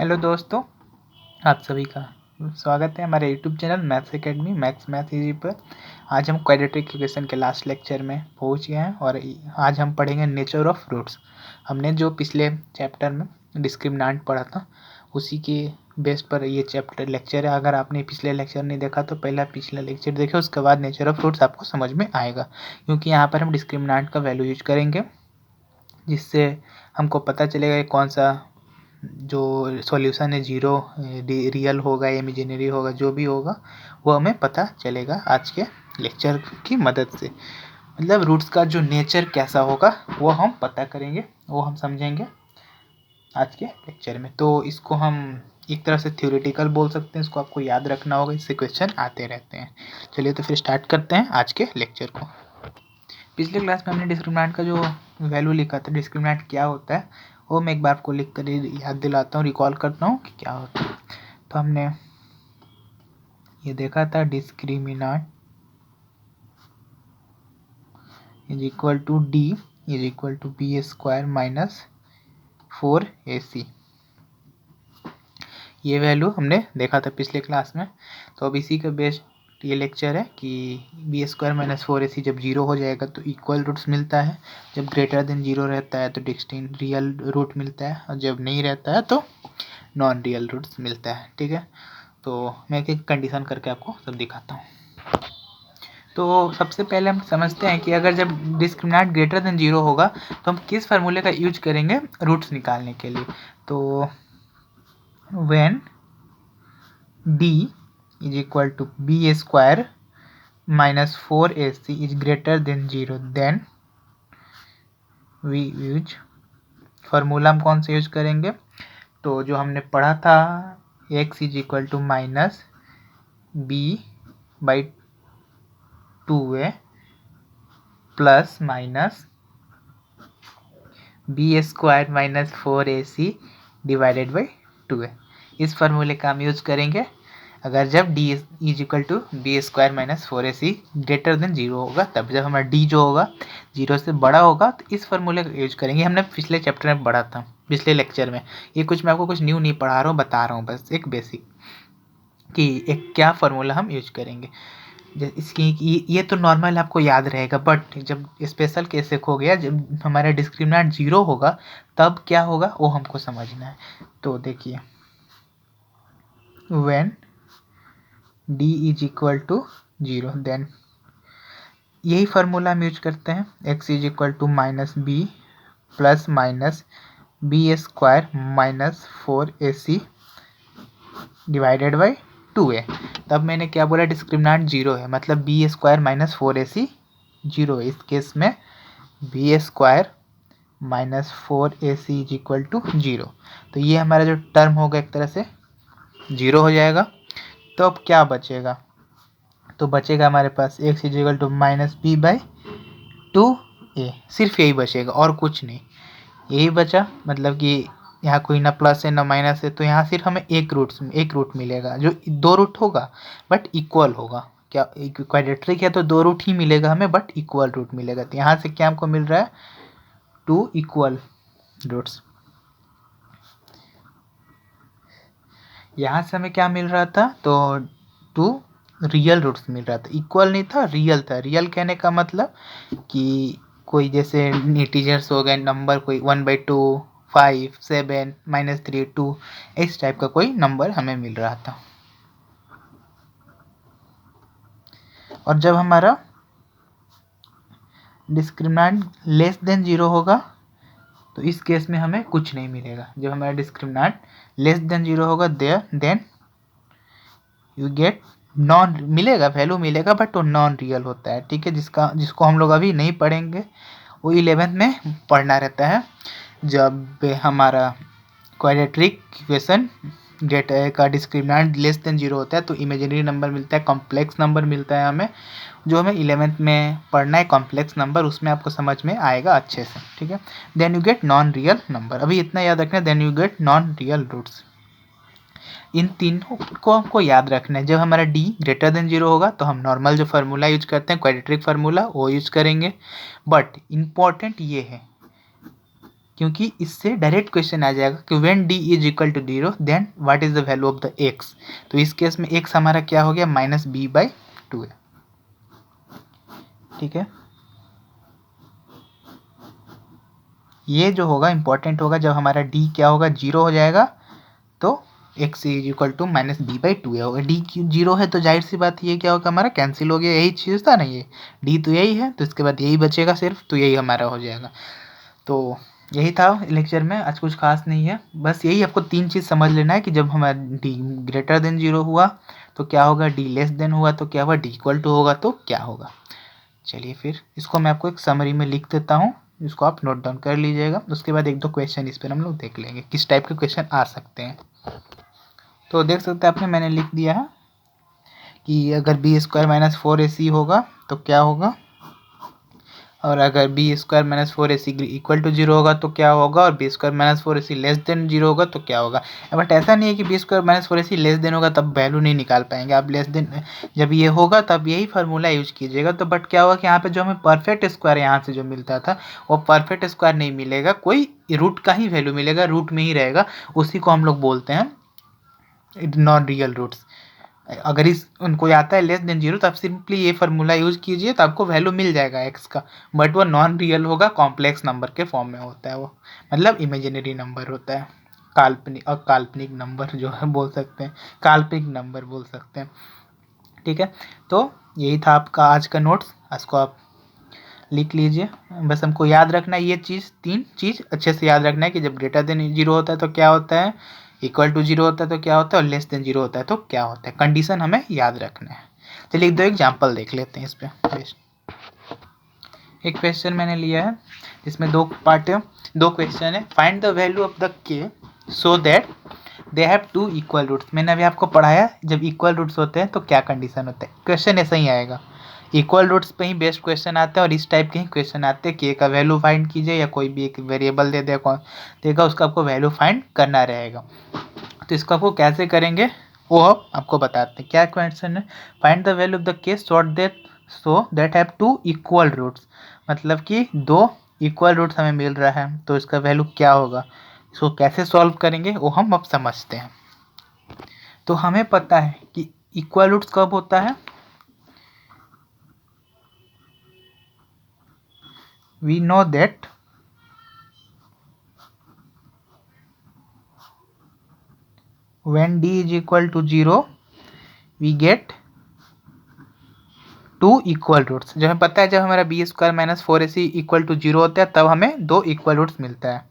Hello दोस्तों, आप सभी का स्वागत है हमारे YouTube channel maths academy math easy पर। आज हम क्वाड्रेटिक इक्वेशन के लास्ट लेक्चर में पहुंच गए हैं और आज हम पढ़ेंगे नेचर ऑफ रूट्स। हमने जो पिछले चैप्टर में डिस्क्रिमिनेंट पढ़ा था उसी के बेस पर ये चैप्टर लेक्चर है। अगर आपने पिछले लेक्चर नहीं देखा तो पहला पिछला लेक्चर देखें, उसके बाद नेचर ऑफ रूट्स आपको समझ में आएगा, क्योंकि यहाँ पर हम डिस्क्रिमिनेंट का वैल्यू यूज करेंगे जिससे हमको पता चलेगा कौन सा जो सॉल्यूशन है जीरो रियल होगा या इमेजिनरी होगा, जो भी होगा वो हमें पता चलेगा आज के लेक्चर की मदद से। मतलब रूट्स का जो नेचर कैसा होगा वो हम पता करेंगे, वो हम समझेंगे आज के लेक्चर में। तो इसको हम एक तरह से थ्योरेटिकल बोल सकते हैं, इसको आपको याद रखना होगा, इससे क्वेश्चन आते रहते हैं। चलिए तो फिर स्टार्ट करते हैं आज के लेक्चर को। पिछले क्लास में हमने डिस्क्रिमिनेंट का जो वैल्यू लिखा था, डिस्क्रिमिनेंट क्या होता है वो मैं एक बार आपको लिख कर याद दिलाता हूँ, रिकॉल करता हूँ कि क्या होता है। तो हमने ये देखा था discriminant is equal to D is equal to B square minus 4ac। ये वैल्यू हमने देखा था पिछले क्लास में। तो अब इसी का बेस्ड ये लेक्चर है कि बी स्क्वायर माइनस 4ac जब जीरो हो जाएगा तो इक्वल रूट्स मिलता है, जब ग्रेटर देन जीरो रहता है तो डिस्टिंक्ट रियल रूट मिलता है, और जब नहीं रहता है तो नॉन रियल रूट्स मिलता है। ठीक है, तो मैं एक कंडीशन करके आपको सब दिखाता हूँ। तो सबसे पहले हम समझते हैं कि अगर जब डिस्क्रिमिनेंट ग्रेटर देन जीरो होगा तो हम किस फार्मूले का यूज करेंगे रूट्स निकालने के लिए। तो when d is equal to b square minus 4ac is greater than 0, then we use formula हम कौन सा यूज करेंगे। तो जो हमने पढ़ा था x is equal to minus B by 2a plus minus B square minus 4ac divided by 2a। इस फार्मूले का हम यूज करेंगे अगर जब d is equal to B square minus 4ac greater than zero होगा, तब जब हमारा d जो होगा जीरो से बड़ा होगा तो इस फार्मूले का यूज करेंगे। हमने पिछले चैप्टर में पढ़ा था, पिछले लेक्चर में। ये कुछ मैं आपको कुछ न्यू नहीं पढ़ा रहा हूँ, बता रहा हूँ बस एक बेसिक कि एक क्या फार्मूला हम यूज करेंगे। इसकी ये तो नॉर्मल आपको याद रहेगा, बट जब स्पेशल केस हो गया, जब हमारा डिस्क्रिमिनेंट जीरो होगा तब क्या होगा वो हमको समझना है। तो देखिए when d is equal to zero, then यही फार्मूला हम यूज करते हैं, x is equal to minus B plus minus B square minus 4ac divided by 2a। तब मैंने क्या बोला, डिस्क्रिमिनेंट जीरो है, मतलब B square minus 4ac zero है। इस केस में B square minus 4ac is equal to zero. तो ये हमारा जो टर्म होगा एक तरह से जीरो हो जाएगा। तो अब क्या बचेगा, तो बचेगा हमारे पास x is equal to minus B by 2a। सिर्फ यही बचेगा और कुछ नहीं, यही बचा। मतलब कि यहाँ कोई ना प्लस है ना माइनस है, तो यहाँ सिर्फ हमें एक रूट मिलेगा, जो दो रूट होगा बट इक्वल होगा। क्या क्वाड्रेटिक है तो दो रूट ही मिलेगा हमें, बट इक्वल रूट मिलेगा। तो यहाँ से क्या हमको मिल रहा है, टू इक्वल रूट्स। यहाँ से हमें क्या मिल रहा था, तो टू रियल रूट्स मिल रहा था, इक्वल नहीं था, रियल था। रियल कहने का मतलब कि कोई जैसे इंटीजर्स हो गए नंबर, कोई 1/2 5 7 -3 2 इस टाइप का कोई नंबर हमें मिल रहा था। और जब हमारा डिस्क्रिमिनेंट लेस देन जीरो होगा तो इस केस में हमें कुछ नहीं मिलेगा। जब हमारा डिस्क्रिमिनेंट लेस देन जीरो होगा देन यू गेट नॉन मिलेगा, वैल्यू मिलेगा, बट वो नॉन रियल होता है। ठीक है, जिसको हम लोग अभी नहीं पढ़ेंगे, वो 11th में पढ़ना रहता है। जब हमारा क्वाड्रेटिक इक्वेशन डेटा का डिस्क्रिमिनेंट लेस देन जीरो होता है तो इमेजिनरी नंबर मिलता है, कॉम्प्लेक्स नंबर मिलता है हमें, जो हमें 11th में पढ़ना है कॉम्प्लेक्स नंबर, उसमें आपको समझ में आएगा अच्छे से। ठीक है, then you get non real number. अभी इतना याद रखना है, then you get non real roots. इन तीनों को हमको याद रखना है। जब हमारा d ग्रेटर देन जीरो होगा तो हम नॉर्मल जो फार्मूला यूज करते हैं क्वाड्रेटिक फार्मूला वो यूज करेंगे, बट इम्पॉर्टेंट ये है क्योंकि इससे डायरेक्ट क्वेश्चन आ जाएगा कि when d is equal to 0 then what is the value of the x। तो इस केस में x हमारा क्या हो गया, -b/2 है। ठीक है, ये जो होगा इंपॉर्टेंट होगा, जब हमारा d क्या होगा, 0 हो जाएगा तो x is equal to -b/2 होगा। d 0 है तो जाहिर सी बात ये क्या होगा, हमारा कैंसिल हो गया, यही चीज़ था ना, ये d तो यही है, तो इसके बाद यही बचेगा सिर्फ, तो यही हमारा हो जाएगा। तो यही था लेक्चर में, आज कुछ खास नहीं है, बस यही आपको 3 चीज़ समझ लेना है कि जब हमारा d ग्रेटर देन 0 हुआ तो क्या होगा, d लेस देन हुआ तो क्या होगा, d इक्वल टू होगा तो क्या होगा। चलिए फिर इसको मैं आपको एक समरी में लिख देता हूँ, इसको आप नोट डाउन कर लीजिएगा। उसके बाद 1-2 क्वेश्चन इस पर हम लोग देख लेंगे किस टाइप के क्वेश्चन आ सकते हैं। तो देख सकते हैं आपने, मैंने लिख दिया है कि अगर b² - 4ac होगा तो क्या होगा, और अगर b² - 4ac इक्वल टू 0 होगा तो क्या होगा, और b² - 4ac लेस देन 0 होगा तो क्या होगा। बट ऐसा नहीं है कि b² - 4ac लेस देन होगा तब वैल्यू नहीं निकाल पाएंगे आप, लेस देन जब ये होगा तब यही फार्मूला यूज कीजिएगा। तो बट क्या होगा कि यहाँ पे जो हमें परफेक्ट स्क्वायर यहाँ से जो मिलता था वो परफेक्ट स्क्वायर नहीं मिलेगा, कोई रूट का ही वैल्यू मिलेगा, रूट में ही रहेगा, उसी को हम लोग बोलते हैं नॉन रियल रूट्स। अगर इस उनको आता है लेस देन 0 तो आप सिंपली ये फार्मूला यूज कीजिए तो आपको वैल्यू मिल जाएगा x का, बट वो नॉन रियल होगा, कॉम्प्लेक्स नंबर के फॉर्म में होता है वो, मतलब इमेजिनरी नंबर होता है, काल्पनिक नंबर जो है बोल सकते हैं, काल्पनिक नंबर बोल सकते हैं। ठीक है, तो यही था आपका आज का नोट्स, इसको आप लिख लीजिए। बस हमको याद रखना है ये चीज़, 3 चीज़ अच्छे से याद रखना है कि जब ग्रेटर देन 0 होता है तो क्या होता है, इक्वल टू 0 होता है तो क्या होता है, और लेस देन 0 होता है तो क्या होता है, कंडीशन हमें याद रखना है। चलिए 2 एग्जाम्पल देख लेते हैं इस पर। एक क्वेश्चन मैंने लिया है जिसमें 2 पार्ट है, 2 क्वेश्चन है। Find the value of the k so that they have 2 equal roots. मैंने अभी आपको पढ़ाया जब इक्वल रूट्स होते हैं तो क्या कंडीशन होता है, क्वेश्चन ऐसा ही आएगा, इक्वल रूट्स पे ही बेस्ट क्वेश्चन आते हैं और इस टाइप के ही क्वेश्चन आते हैं, के का वैल्यू फाइंड कीजिए या कोई भी एक वेरिएबल दे दे कौन देगा उसका आपको वैल्यू फाइंड करना रहेगा। तो इसको आपको कैसे करेंगे वो आपको बताते हैं। क्या क्वेश्चन है, find the value of the k so that have 2 equal roots, मतलब कि 2 इक्वल रूट्स हमें मिल रहा है तो इसका वैल्यू क्या होगा, इसको कैसे सॉल्व करेंगे वो हम अब समझते हैं। तो हमें पता है कि इक्वल रूट्स कब होता है, we know that when d is equal to 0 we get 2 equal roots. जो हमें पता है जब हमारा b² - 4ac इक्वल टू 0 होता है तब हमें 2 इक्वल रूट्स मिलता है।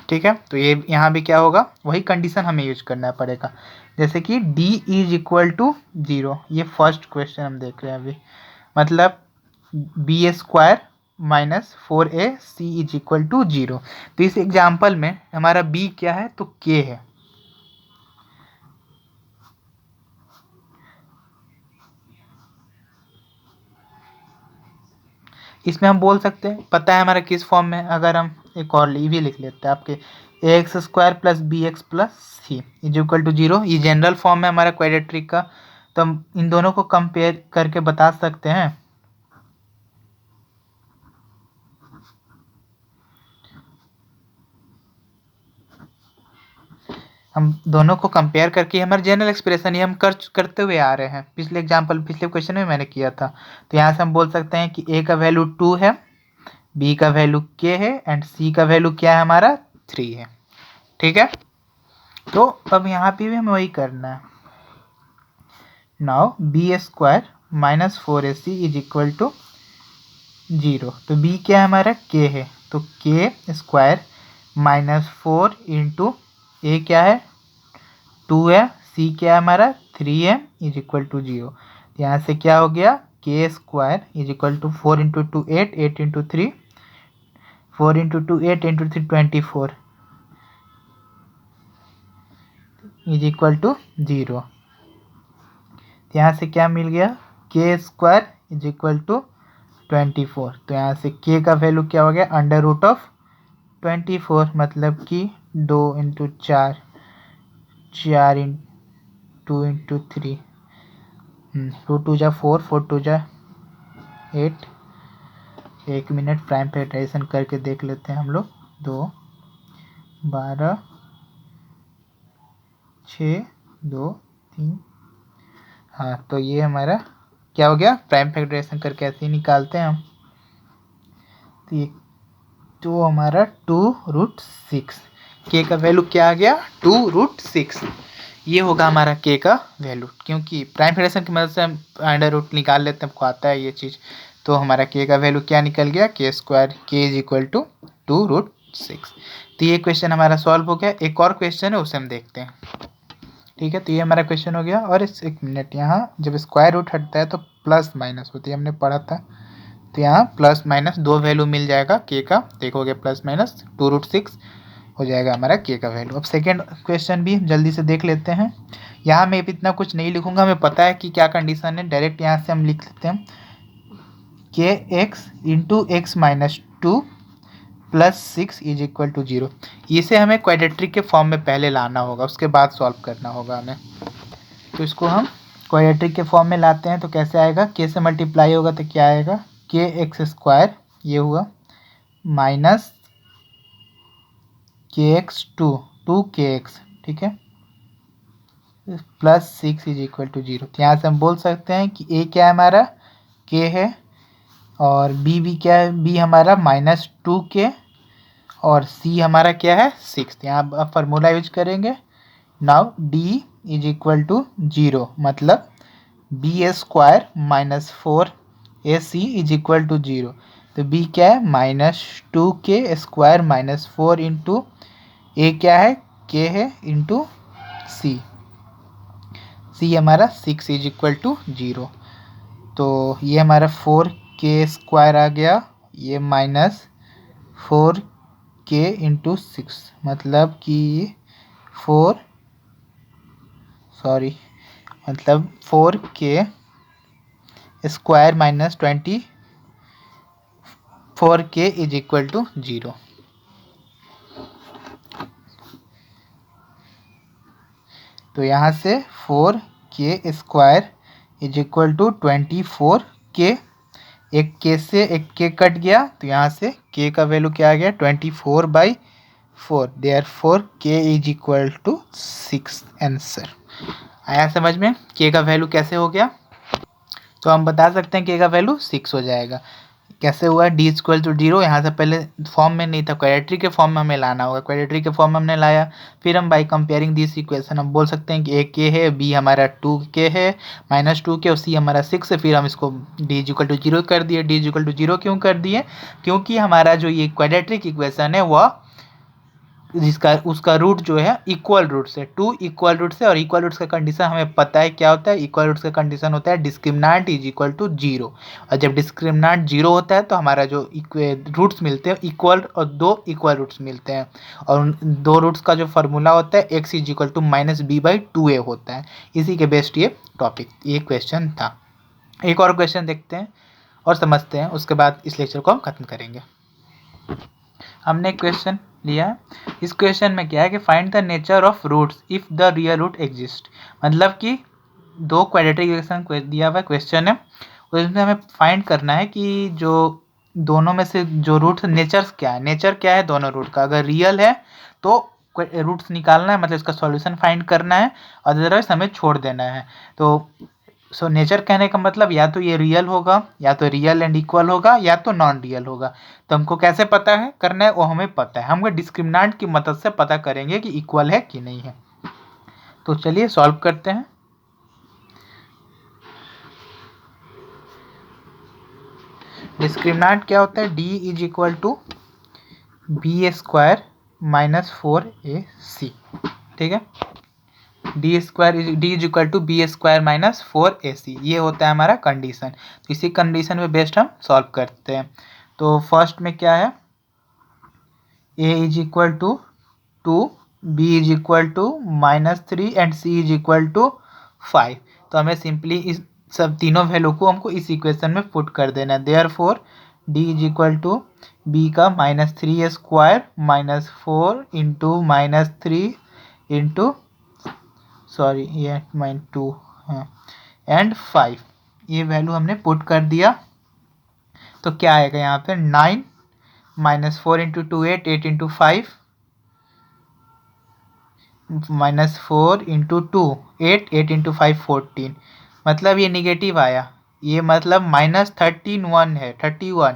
ठीक है, तो ये यहाँ भी क्या होगा, वही कंडीशन हमें यूज करना पड़ेगा, जैसे कि d इज इक्वल टू 0, ये फर्स्ट क्वेश्चन हम देख रहे हैं अभी, मतलब b² - 4ac is equal to 0। तो इस एग्जाम्पल में हमारा b क्या है, तो k है। इसमें हम बोल सकते हैं, पता है हमारा किस फॉर्म में, अगर हम एक और भी लिख लेते हैं आपके ax² + bx + c is equal to 0, ये जनरल फॉर्म है हमारा क्वाड्रेटिक का। तो हम इन दोनों को कंपेयर करके बता सकते हैं, हम दोनों को कंपेयर करके हमारे जनरल एक्सप्रेशन ये हम करते हुए आ रहे हैं, पिछले क्वेश्चन में मैंने किया था। तो यहाँ से हम बोल सकते हैं कि a का वैल्यू 2 है, b का वैल्यू k है एंड c का वैल्यू क्या है हमारा 3 है। ठीक है, तो अब यहाँ पे भी हमें वही करना है। Now b² - 4ac is equal to 0, तो b क्या है हमारा k है, तो k² - 4 इंटू a क्या है 2 है, c क्या है हमारा 3 है इज इक्वल टू 0। यहाँ से क्या हो गया, k² is equal to 4 into 2 8, 8 into 3 4 into 2 8 into 3 24 is equal to 0। यहाँ से क्या मिल गया, k² इज इक्वल टू 24। तो यहाँ से k का वैल्यू क्या हो गया, √24, मतलब कि 2 इंटू 4 4 2 इंटू 3 2 2 जा 4 4 2 जा 8, 1 मिनट प्राइम फैक्टराइजेशन करके देख लेते हैं हम लोग। 2, 12, 6, 2, 3। हाँ, तो ये हमारा क्या हो गया, प्राइम फैक्टराइजेशन करके ऐसे ही निकालते हैं हम। तो ये तो हमारा 2√6, के का वैल्यू क्या आ गया, 2√6। ये होगा हमारा के का वैल्यू, क्योंकि प्राइम फैक्टराइजेशन की मदद से हम अंडर रूट निकाल लेते हैं, हमको आता है ये चीज़। तो हमारा के का वैल्यू क्या निकल गया, k² k is equal to 2√6। तो ये क्वेश्चन हमारा सॉल्व हो गया। एक और क्वेश्चन है, उसे हम देखते हैं। ठीक है, तो ये हमारा क्वेश्चन हो गया। और इस 1 मिनट, यहाँ जब स्क्वायर रूट हटता है तो प्लस माइनस होती है, हमने पढ़ा था। तो यहाँ प्लस माइनस दो वैल्यू मिल जाएगा के का, देखोगे प्लस माइनस 2√6 हो जाएगा हमारा के का वैल्यू। अब सेकेंड क्वेश्चन भी जल्दी से देख लेते हैं। यहाँ मैं इतना कुछ नहीं लिखूंगा, हमें पता है कि क्या कंडीशन है, डायरेक्ट यहाँ से हम लिख लेते हैं K X into X minus 2 plus 6 is equal to 0। इसे हमें क्वाड्रेटिक के फॉर्म में पहले लाना होगा, उसके बाद सॉल्व करना होगा हमें। तो इसको हम क्वाड्रेटिक के फॉर्म में लाते हैं, तो कैसे आएगा, के से मल्टीप्लाई होगा तो क्या आएगा, के एक्स स्क्वायर ये हुआ माइनस के एक्स 2 के एक्स, ठीक है, प्लस 6 इज इक्वल टू 0। तो यहाँ से हम बोल सकते हैं कि ए क्या है हमारा, के है, और बी भी क्या है, बी हमारा -2k, और सी हमारा क्या है 6। यहाँ अब फार्मूला यूज करेंगे। Now D is equal to 0, मतलब b² -4ac is equal to 0। तो b क्या है, -2k² -4 इंटू ए क्या है, k है, इंटू सी, सी हमारा 6 इज इक्वल टू 0। तो ये हमारा 4k² आ गया, ये -4k इंटू 6, मतलब कि 4k² -24k is equal to 0। तो यहाँ से 4k² is equal to 24k, एक के से एक के कट गया, तो यहाँ से के का वैल्यू क्या आ गया, 24/4, देयरफॉर के इज इक्वल टू 6। आंसर आया समझ में, के का वैल्यू कैसे हो गया। तो हम बता सकते हैं के का वैल्यू 6 हो जाएगा। कैसे हुआ, डी इक्वल टू 0, यहाँ से पहले फॉर्म में नहीं था, क्वाड्रेटिक के फॉर्म में हमें लाना होगा, क्वाड्रेटिक के फॉर्म में हमने लाया। फिर हम बाई कंपेयरिंग दिस इक्वेशन हम बोल सकते हैं कि ए के है, बी हमारा 2k है -2k, और सी हमारा 6 है। फिर हम इसको डी इक्वल टू 0 कर दिए। डी इक्वल टू 0 क्यों कर दिए, क्योंकि हमारा जो ये क्वाड्रेटिक इक्वेशन है वह जिसका उसका रूट जो है इक्वल रूट से, 2 इक्वल रूट से, और इक्वल रूट्स का कंडीशन हमें पता है क्या होता है, इक्वल रूट्स का कंडीशन होता है डिस्क्रिमिनेंट इज इक्वल टू 0। और जब डिस्क्रिमिनेंट 0 होता है तो हमारा जो रूट्स मिलते हैं इक्वल, और दो इक्वल रूट्स मिलते हैं, और उन दो रूट्स का जो फार्मूला होता है x is equal to -b/2a होता है। इसी के बेस्ड ये टॉपिक, ये क्वेश्चन था। एक और क्वेश्चन देखते हैं और समझते हैं, उसके बाद इस लेक्चर को हम खत्म करेंगे। हमने क्वेश्चन लिया है, इस क्वेश्चन में क्या है कि find the nature of roots if the real root exist. मतलब कि दो क्वाड्रेटिक इक्वेशन दिया हुआ क्वेश्चन है, उसमें हमें फाइंड करना है कि जो दोनों में से जो रूट नेचर क्या है, नेचर क्या है दोनों रूट का। अगर रियल है तो रूट्स निकालना है, मतलब इसका सॉल्यूशन फाइंड करना है, अदरवाइज हमें छोड़ देना है। तो सो नेचर कहने का मतलब या तो ये रियल होगा, या तो रियल एंड इक्वल होगा, या तो नॉन रियल होगा। तो हमको कैसे पता है करना है, वो हमें पता है, हम डिस्क्रिमिनेंट की मदद से पता करेंगे कि इक्वल है कि नहीं है। तो चलिए सॉल्व करते हैं। डिस्क्रिमिनेंट क्या होता है, d is equal to b² -4ac, ठीक है, d is equal to b² -4ac, ये होता है हमारा कंडीशन। तो इसी कंडीशन पे बेस्ड हम सॉल्व करते हैं। तो फर्स्ट में क्या है, a is equal to 2, b is equal to -3 and c is equal to 5। तो हमें सिंपली इस सब तीनों वैल्यू को हमको इस इक्वेशन में पुट कर देना है। Therefore d is equal to b का -3² -4 इंटू -3 इंटू सॉरी ये -2 है एंड 5, ये वैल्यू हमने पुट कर दिया। तो क्या आएगा यहाँ पे 9 minus 4 into 2 8, 8 into 5 minus 4 into 2 8, 8 into 5 14, मतलब ये निगेटिव आया, ये मतलब -13 है 31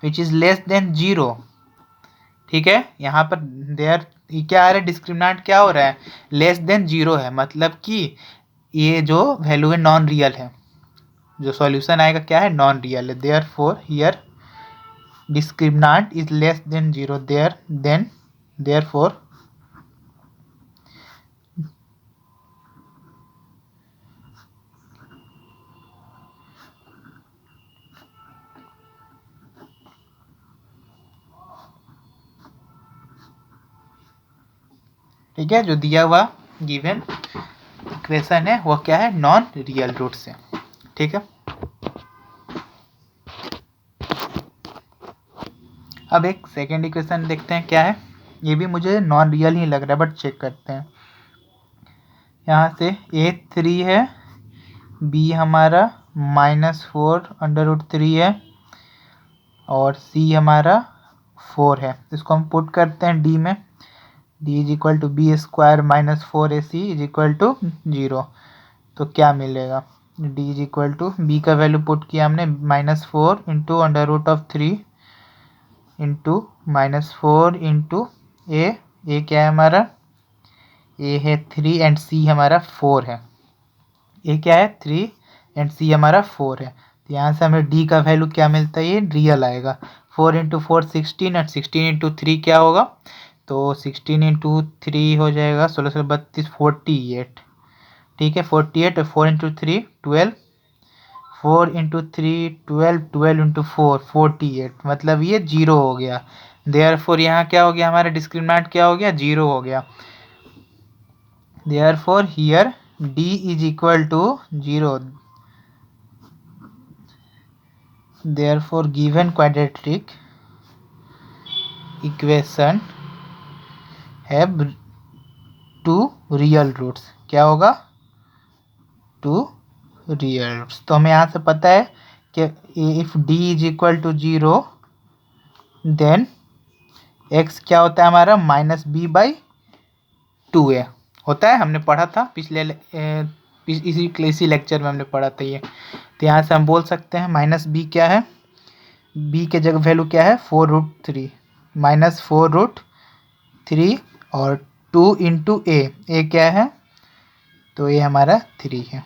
विच इज़ लेस देन 0। ठीक है, यहाँ पर देयर क्या आ रहा है, डिस्क्रिमिनेंट क्या हो रहा है, लेस देन 0 है, मतलब कि ये जो वैल्यू है नॉन रियल है, जो सॉल्यूशन आएगा क्या है, नॉन रियल है। Therefore here discriminant is less than 0, therefore ठीक है, जो दिया हुआ गिवन इक्वेशन है वो क्या है, नॉन रियल रूट से। ठीक है, अब एक सेकेंड इक्वेशन देखते हैं क्या है, ये भी मुझे नॉन रियल ही लग रहा है बट चेक करते हैं। यहाँ से a3 है, b हमारा -4√3 है और c हमारा 4 है। इसको हम पुट करते हैं d में, d is equal to B square minus 4ac is equal to 0। तो क्या मिलेगा, d is equal to B का वैल्यू पुट किया हमने -4 इंटू √3 इंटू -4 इंटू ए क्या है हमारा, ए है 3 एंड सी हमारा 4 है। ए क्या है 3 एंड सी हमारा 4 है, तो यहाँ से हमें डी का वैल्यू क्या मिलता है, ये रियल आएगा। 4 इंटू 4 16 और 16 इंटू 3 क्या होगा, तो 16 इंटू 3 हो जाएगा 16 32 48। ठीक है 48 और 4 इंटू 3 12, 4 इंटू 3 12, 12 इंटू 4 48, मतलब ये 0 हो गया। देयरफॉर यहाँ क्या हो गया, हमारा डिस्क्रिमिनेंट क्या हो गया, 0 हो गया। Therefore here d is equal to 0, therefore given quadratic equation have two real roots। क्या होगा, टू रियल रूट्स। तो हमें यहाँ से पता है कि if d is equal to 0 then x क्या होता है हमारा, -b/2a होता है, हमने पढ़ा था पिछले इसी लेक्चर में हमने पढ़ा था ये। तो यहाँ से हम बोल सकते हैं -b क्या है, b के जगह वैल्यू क्या है 4√3 -4√3 और 2 इंटू ए क्या है, तो ये हमारा 3 है।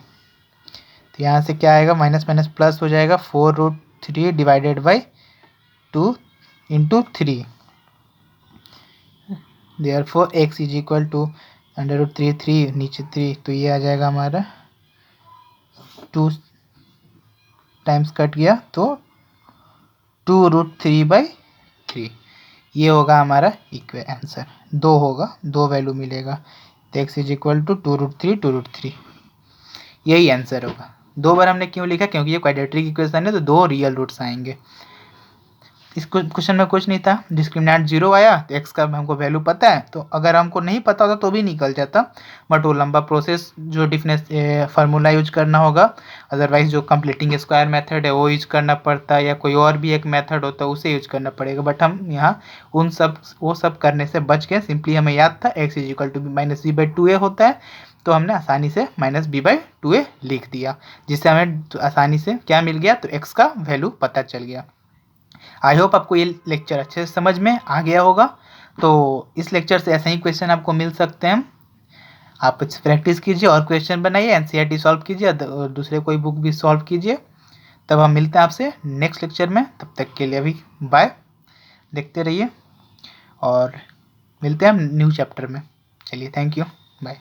तो यहाँ से क्या आएगा, माइनस माइनस प्लस हो जाएगा, 4√3 divided by 2 into 3। Therefore x is equal to √3 3 नीचे 3, तो ये आ जाएगा हमारा 2 टाइम्स कट गया तो 2√3/3, ये होगा हमारा आंसर। 2 होगा, 2 वैल्यू मिलेगा, तो x इज इक्वल टू 2√3 2√3, यही आंसर होगा। 2 बार हमने क्यों लिखा, क्योंकि ये क्वाड्रेटिक इक्वेशन है तो 2 रियल रूट्स आएंगे। इस क्वेश्चन में कुछ नहीं था, डिस्क्रिमिनेंट 0 आया तो x का हमको वैल्यू पता है, तो अगर हमको नहीं पता होता तो भी निकल जाता, बट वो लंबा प्रोसेस जो डिफरेंस फार्मूला यूज करना होगा, अदरवाइज जो कंप्लीटिंग स्क्वायर मेथड है वो यूज करना पड़ता है, या कोई और भी एक मेथड होता है उसे यूज करना पड़ेगा। बट हम यहाँ वो सब करने से बच गए, सिंपली हमें याद था x is equal to -b/2a होता है, तो हमने आसानी से -b/2a लिख दिया, जिससे हमें आसानी से क्या मिल गया, तो x का वैल्यू पता चल गया। आई होप आपको ये लेक्चर अच्छे से समझ में आ गया होगा। तो इस लेक्चर से ऐसे ही क्वेश्चन आपको मिल सकते हैं, आप प्रैक्टिस कीजिए और क्वेश्चन बनाइए, एनसीईआरटी सॉल्व कीजिए और दूसरे कोई बुक भी सॉल्व कीजिए। तब हम मिलते हैं आपसे नेक्स्ट लेक्चर में, तब तक के लिए अभी बाय, देखते रहिए और मिलते हैं हम न्यू चैप्टर में। चलिए, थैंक यू, बाय।